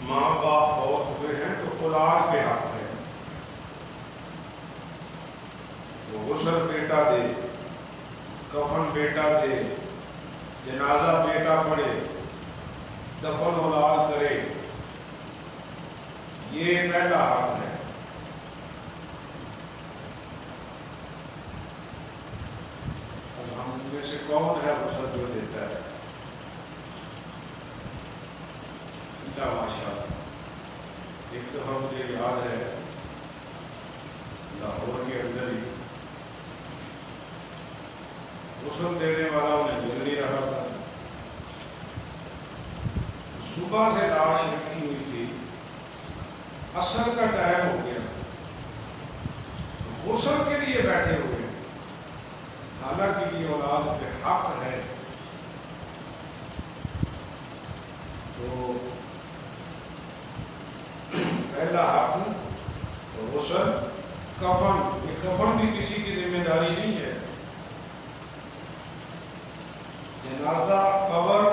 ماں باپ فوت ہوئے ہیں تو اولاد پہ حق ہے، وہ غسل بیٹا دے، کفن بیٹا دے، جنازہ بیٹا پڑھے، دفن اولاد کرے، یہ پہلا حق ہے۔ اب ہم میں سے کون ہے غسل جو دیتا ہے؟ اللہ ماشاء اللہ۔ ایک دفعہ مجھے یاد ہے لاہور کے اندر ہی غسل دینے والا انہیں مل نہیں رہا تھا، صبح سے لاش رکھی ہوئی تھی، عصر کا ٹائم ہو گیا، غسل کے لیے بیٹھے ہوئے، حالانکہ یہ اولاد پہ حق ہے۔ تو پہلا حق غسل، کفن، یہ کفن بھی کسی کی ذمہ داری نہیں ہے، جنازہ، قبر،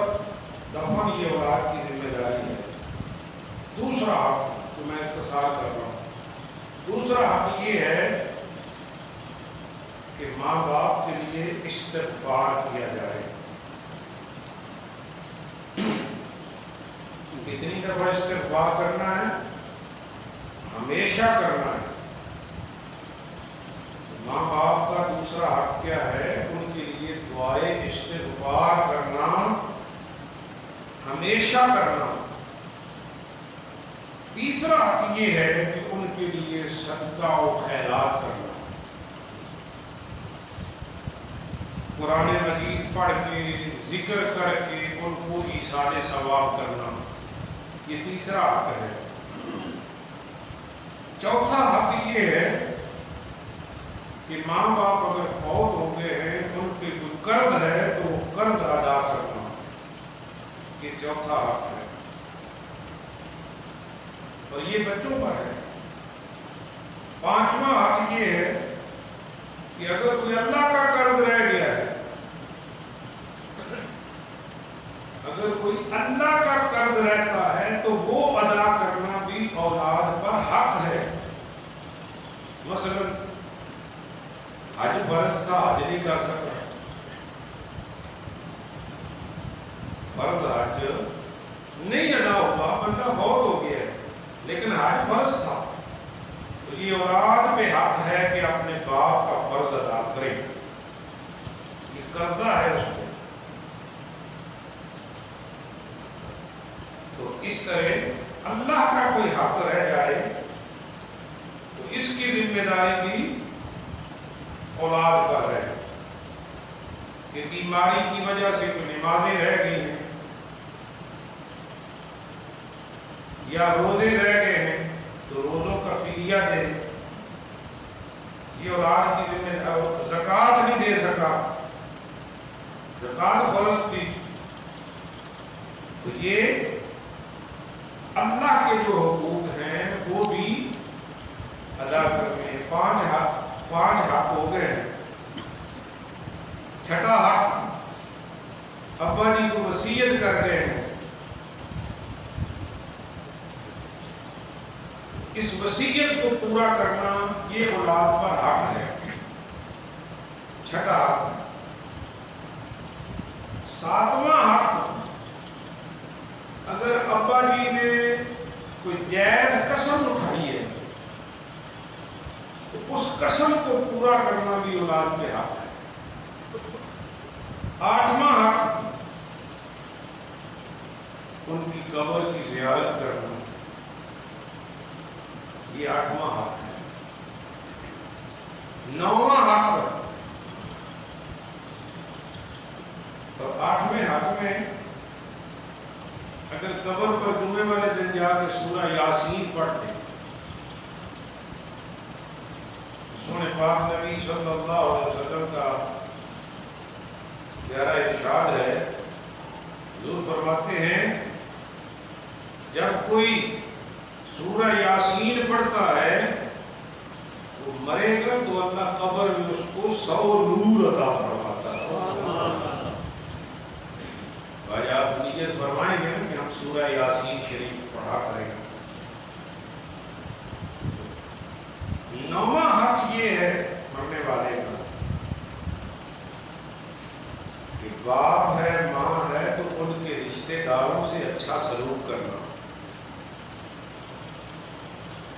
دفن یہ اولاد کی ذمہ داری ہے۔ دوسرا حق تو میں اختصار کر رہا ہوں، دوسرا حق یہ ہے کہ ماں باپ کے لیے استغفار کیا جائے۔ کتنی دفعہ استغفار کرنا ہے؟ ہمیشہ کرنا ہے۔ ماں باپ کا دوسرا حق کیا ہے؟ ان کے لیے دعائے استغفار کرنا، ہمیشہ کرنا۔ تیسرا حق یہ ہے کہ ان کے لیے صدقہ و خیرات کرنا، قرآن مجید پڑھ کے، ذکر کر کے ان کو ایصال ثواب کرنا، یہ تیسرا حق ہے۔ چوتھا حق یہ ہے کہ ماں باپ اگر فوت ہو گئے ہیں، ان پہ کوئی قرض ہے تو وہ قرض ادا کرنا، یہ چوتھا حق ہے، اور یہ بچوں پر ہے۔ پانچواں حق یہ ہے کہ اگر کوئی اللہ کا قرض رہ گیا ہے، اگر کوئی اللہ کا قرض رہتا ہے تو وہ ادا کرنا بھی اولاد پر حق ہے۔ مثلا حج فرض تھا، حج نہیں کر سکا، فرض حج نہیں ادا ہوا، بندہ فوت ہو گیا ہے، لیکن حج فرض تھا، تو یہ اولاد پہ حق ہے کہ اپنے باپ کا فرض ادا کرے، یہ قرضہ ہے اس کو۔ تو اس طرح اللہ کا کوئی حق رہ جائے تو اس کی ذمہ داری بھی اولاد کا ہے، کہ بیماری کی وجہ سے کوئی نمازیں رہ گئی ہیں یا روزے رہ گئے ہیں تو روزوں کا فدیہ دے، یہ اولاد کی ذمہ داری۔ زکوٰۃ نہیں دے سکا، زکوٰۃ فرض تھی، تو یہ اللہ کے جو حقوق ہیں وہ بھی ادا کرنے ہیں۔ پانچ حق ہو گئے ہیں۔ چھٹا حق، ابا جی کو وصیت کر گئے ہیں، اس وصیت کو پورا کرنا یہ اولاد پر حق ہے، چھٹا حق۔ ساتواں حق، اگر ابا جی نے کوئی جائز قسم اٹھائی ہے تو اس قسم کو پورا کرنا بھی اولاد پہ حق ہے۔ آٹھواں حق، ان کی قبر کی زیارت کرنا، یہ آٹھواں حق ہے۔ نوواں حق، تو آٹھویں حق میں اگر قبر پر جمعے والے دن جا کے سورہ یاسین پڑھتے، سونے پاک نبی صلی اللہ علیہ وسلم کا پیارا ارشاد ہے، حضور فرماتے ہیں جب کوئی سورہ یاسین پڑھتا ہے وہ مرے گا تو اللہ قبر میں اس کو 100 نور عطا فرماتا ہے۔ بھائی آپ نیت فرمائیں گے کہ ہم سورہ یاسین شریف پڑھا کریں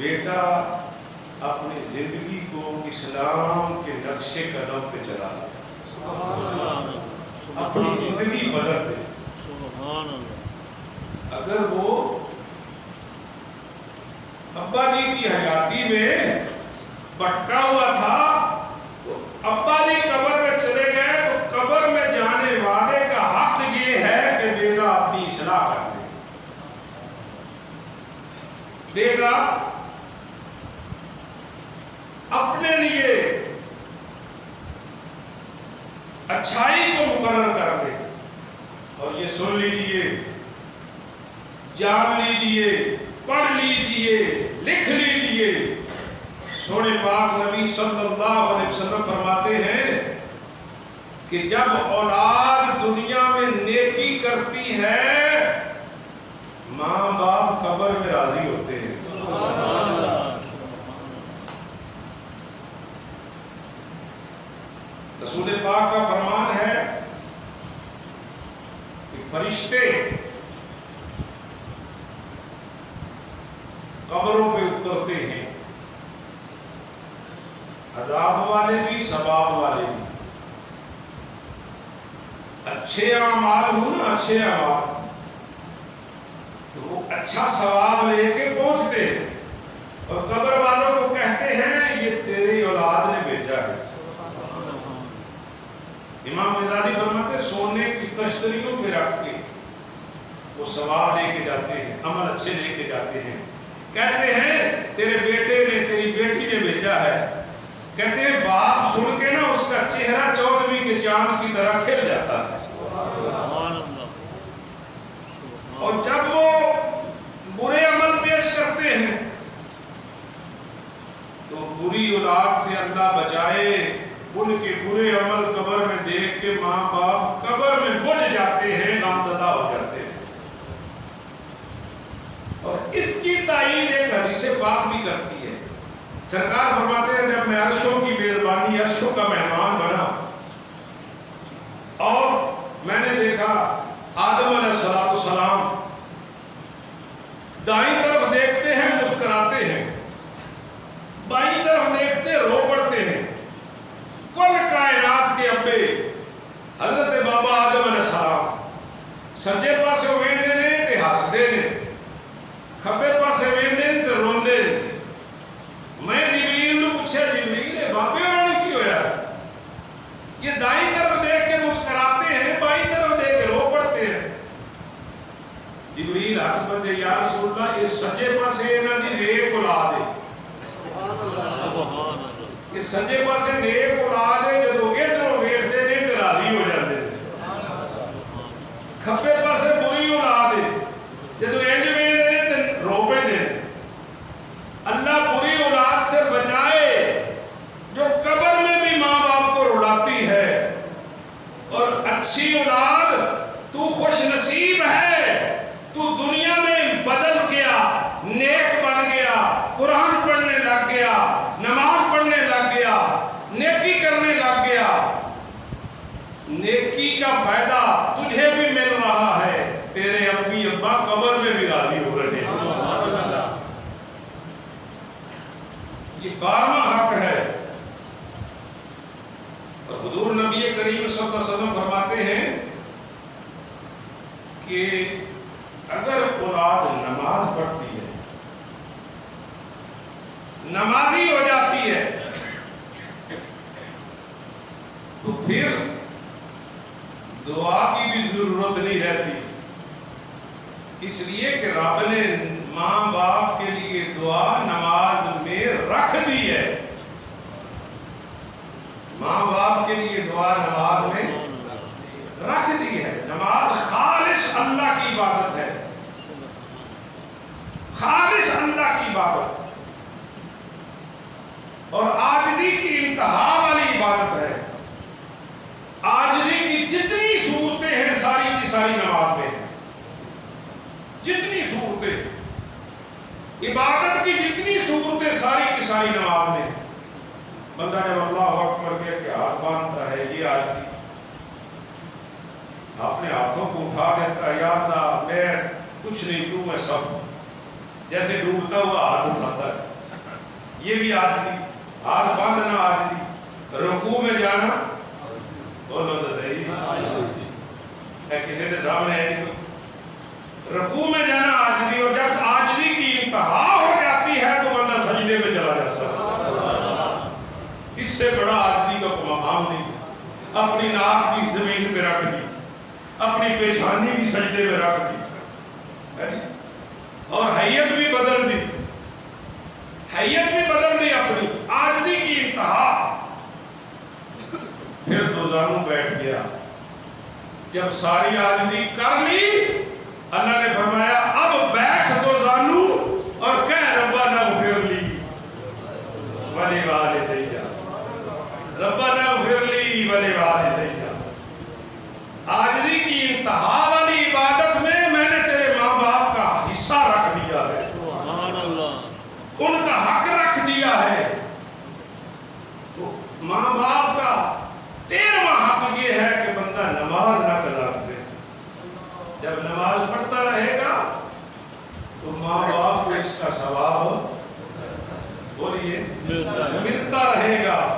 بیٹا اپنی زندگی کو اسلام کے نقش قدم پہ چلا دے، اپنی زندگی بدل دے۔ اگر وہ ابا جی کی حیاتی میں بھٹکا ہوا تھا تو ابا جی قبر میں چلے گئے تو قبر میں جانے والے کا حق یہ ہے کہ بیٹا اپنی اصلاح کر دے، بیٹا اپنے لیے اچھائی کو مقرر کر دے۔ اور یہ سن لیجئے، جان لیجئے، پڑھ لیجئے، لکھ لیجئے، سونے پاک نبی صلی اللہ علیہ وسلم فرماتے ہیں کہ جب اولاد دنیا میں نیکی کرتی ہے ماں باپ قبر میں راضی ہوتے ہیں۔ رسول پاک کا فرمان ہے کہ فرشتے قبروں پہ اترتے ہیں، عذاب والے بھی ثواب والے بھی، اچھے اعمال ہوں نا، اچھے اعمال تو وہ اچھا ثواب لے کے پہنچتے ہیں اور قبر والوں کو کہتے ہیں یہ تیری اولاد نے بھیجا ہے۔ امام غزالی فرماتے ہیں سونے کی تشتریوں پہ رکھ کے وہ ثواب لے کے جاتے ہیں، عمل اچھے لے کے جاتے ہیں، کہتے ہیں تیرے بیٹے نے، تیری بیٹی نے بھیجا ہے۔ کہتے ہیں باپ سن کے نا اس کا چہرہ 14ویں کے چاند کی طرح کھل جاتا ہے۔ اور جب وہ برے عمل پیش کرتے ہیں تو بری اولاد سے اللہ بچائے، ان کے برے عمل قبر میں دیکھ کے ماں باپ قبر میں بجھ جاتے ہیں، غمزدہ ہو جاتے ہیں۔ اور اس کی تائید ایک حدیث پاک بھی کرتی ہے۔ سرکار فرماتے ہیں جب میں عرشوں کی میزبانی، عرشوں کا مہمان بنا اور میں نے دیکھا آدم علیہ السلام دائیں طرف دیکھتے ہیں مسکراتے ہیں، بائیں طرف دیکھتے رو پڑتے ہیں۔ کل کائنات کے ابے حضرت بابا آدم علیہ السلام سجے پاسے ویندے نے تے ہسدے نے، کھبے پاسے ویندے نے تے روندے نے۔ میں جبریل نے پوچھا جبریل بابے اور کی ہویا؟ یہ دائیں طرف دیکھ کے مسکراتے ہیں، بائیں طرف دیکھ کے رو پڑتے ہیں۔ جبریل ہاتھ بندے یا رسول اللہ یہ سجے پاسے انہاں دی نیک اولاد ہے، یہ سجے پاسے نیک اولاد ہے، جدوں ادھروں ویکھدے نے تے راضی ہو جاندے نے۔ کھبے پاسے بری اولاد ہے، جدوں انج ویکھدے نے تے رو پیندے نے۔ اللہ بری اولاد سے بچائے جو قبر میں بھی ماں باپ کو رلاتی ہے، اور اچھی اولاد تو خوش نصیب ہے، تو دنیا میں بدل گیا، نیک بن گیا، قرآن پڑھنے لگ گیا، نماز پڑھنے لگ گیا، نیکی کرنے لگ گیا۔ نیکی کا فائدہ تجھے بھی مل رہا ہے، تیرے امی ابا قبر میں بھی راضی ہو رہے ہیں۔ یہ 12واں حق ہے۔ اور حضور نبی کریم صلی اللہ علیہ وسلم فرماتے ہیں کہ اگر اولاد نماز پڑھتی ہے، نمازی ہو جاتی ہے، تو پھر دعا کی بھی ضرورت نہیں رہتی، اس لیے کہ رب نے ماں باپ کے لیے دعا نماز میں رکھ دی ہے۔ ماں باپ کے لیے دعا نماز میں رکھ دی ہے۔ نماز خالص اللہ کی عبادت ہے، خالص اللہ کی عبادت اور عاجزی کی انتہا والی عبادت ہے۔ عاجزی کی جتنی صورتیں ہیں ساری کی ساری نماز میں ہیں، جتنی صورتیں، عبادت کی جتنی صورتیں ساری کی ساری نماز میں ہیں۔ بندہ جب اللہ اکبر کہہ کے ہاتھ باندھتا ہے، یہ عاجزی، اپنے ہاتھوں کو اٹھا دیتا ہے، یا اللہ میں کچھ نہیں، تو میں سب، جیسے ڈوبتا ہوا ہاتھ اٹھاتا ہے۔ یہ بھی عاجزی، ہاتھ باندھنا عاجزی، رکوع میں جانا بولو تو صحیح ہے، کسی کے سامنے ہے نہیں، رکوع میں جانا عاجزی، اور جب عاجزی کی انتہا ہو جاتی ہے تو بندہ سجدے میں چلا جاتا ہے۔ اس سے بڑا عاجزی کا کوئی مقام نہیں۔ اپنی ناک بھی زمین پہ رکھ دی، اپنی پیشانی بھی سجدے میں رکھ دی، اور حیت بھی بدل دی، حیت بھی بدل دی اپنی عاجزی کی انتہا۔ پھر دوزانو بیٹھ گیا، جب ساری عاجزی کر لی اللہ نے فرمایا اب بیٹھ دوزانو اور کہہ ربنا اغفر لی ولوالدی، ربنا اغفر لی ولوالدی۔ عاجزی کی انتہا والی عبادت میں میں نے تیرے ماں باپ کا حصہ رکھ دیا ہے، سبحان اللہ، ان کا حق رکھ دیا ہے۔ تو ماں باپ کا 13واں حق یہ ہے کہ بندہ نماز نہ قضا کرے۔ جب نماز پڑھتا رہے گا تو ماں باپ کو اس کا ثواب بولیے ملتا رہے گا۔